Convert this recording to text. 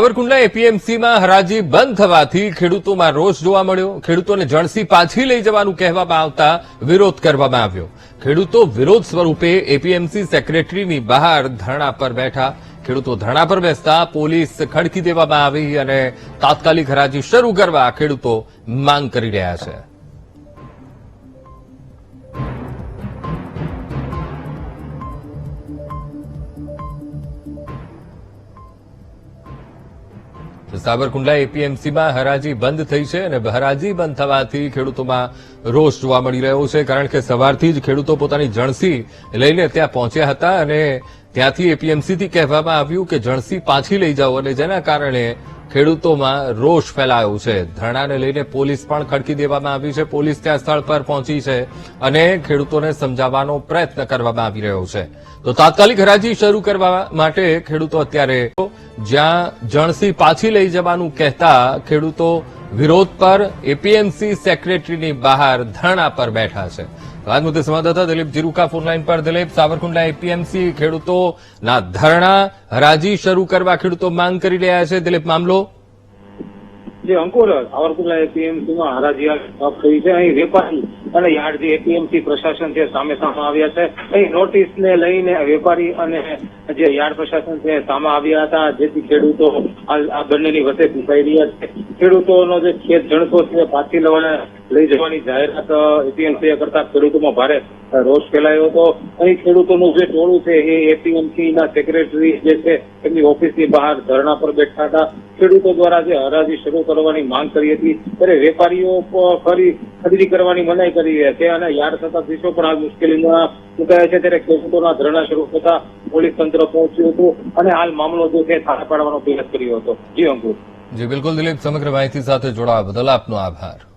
સાવરકુંડલા એપીએમસીમાં હરાજી બંધ થવાથી ખેડૂતોમાં રોષ જોવા મળ્યો। ખેડૂતોને જણસી પાછી લઈ જવાનું કહેવામાં આવતા વિરોધ કરવામાં આવ્યો। ખેડૂતો વિરોધ સ્વરૂપે એપીએમસી સેક્રેટરીની બહાર ધરણા પર બેઠા। ખેડૂતો ધરણા પર બેસતા પોલીસ ખડકી દેવામાં આવી અને તાત્કાલિક હરાજી શરૂ કરવા ખેડૂતો માંગ કરી રહ્યા છે। સાબરકુંડલા એપીએમસીમાં હરાજી બંધ થઈ છે અને હરાજી બંધ થવાથી ખેડૂતોમાં રોષ જોવા મળી રહ્યો છે, કારણ કે સવારથી જ ખેડૂતો પોતાની જણસી લઈને ત્યાં પહોંચ્યા હતા અને ત્યાંથી એપીએમસીથી કહેવામાં આવ્યું કે જણસી પાછી લઈ જાઓ, અને જેના કારણે ખેડૂતોમાં રોષ ફેલાયો છે। ધરણાને લઈને પોલીસ પણ ખડકી દેવામાં આવી છે। પોલીસ ત્યાં સ્થળ પર પહોંચી છે અને ખેડૂતોને સમજાવવાનો પ્રયત્ન કરવામાં આવી રહ્યો છે। તો તાત્કાલિક હરાજી શરૂ કરવા માટે ખેડૂતો અત્યારે જ્યાં જણસી પાછી લઈ જવાનું કહેતા ખેડૂતો વિરોધ પર એપીએમસી સેક્રેટરીની બહાર ધરણા પર બેઠા છે। આ મુદ્દે સંવાદદાતા દિલીપ જીરુકા ફોનલાઈન પર। દિલીપ, સાવરકુંડલા એપીએમસી ખેડૂતોના ધરણા હરાજી શરૂ કરવા ખેડૂતો માંગ કરી રહ્યા છે। દિલીપ, મામલો જે અંકુર સાવરકુંડલા એપીએમસીમાં હરાજી થઈ છે। અહીં વેપારી અને યાર્ડ જે એપીએમસી પ્રશાસન છે સામે આવ્યા છે। અહીં નોટિસને લઈને વેપારી અને જે યાર્ડ પ્રશાસન છે સામે આવ્યા હતા, જેથી ખેડૂતો આ બંનેની વચ્ચે ફૂંકાઈ રહ્યા છે। ખેડૂતોનો જે ખેત જણસો છે પાછી લઈ જવાની જાહેરાત એપીએમસી કરતા ખેડૂતોમાં ભારે રોષ ફેલાયો હતો। અહીં ખેડૂતોનું જે ટોળું છે એ એપીએમસીના સેક્રેટરી જે છે એમની ઓફિસની બહાર ધરણા પર બેઠા હતા। ખેડૂતો દ્વારા જે હરાજી શરૂ કરવાની માંગ કરી હતી ત્યારે વેપારીઓ ફરી ખરીદી કરવાની મનાઈ કરી છે અને યાર્ડ સત્તાધીશો પણ આ મુશ્કેલીમાં મુકાયા છે। ત્યારે ખેડૂતોના ધરણા શરૂ થતા પોલીસ તંત્ર પહોંચ્યું હતું અને હાલ મામલો જે છે થાળે પાડવાનો પ્રયાસ કર્યો હતો। જી અંકુર। જી બિલકુલ દિલીપ, સમગ્ર માહિતી સાથે જોડાવા બદલ આપનો આભાર।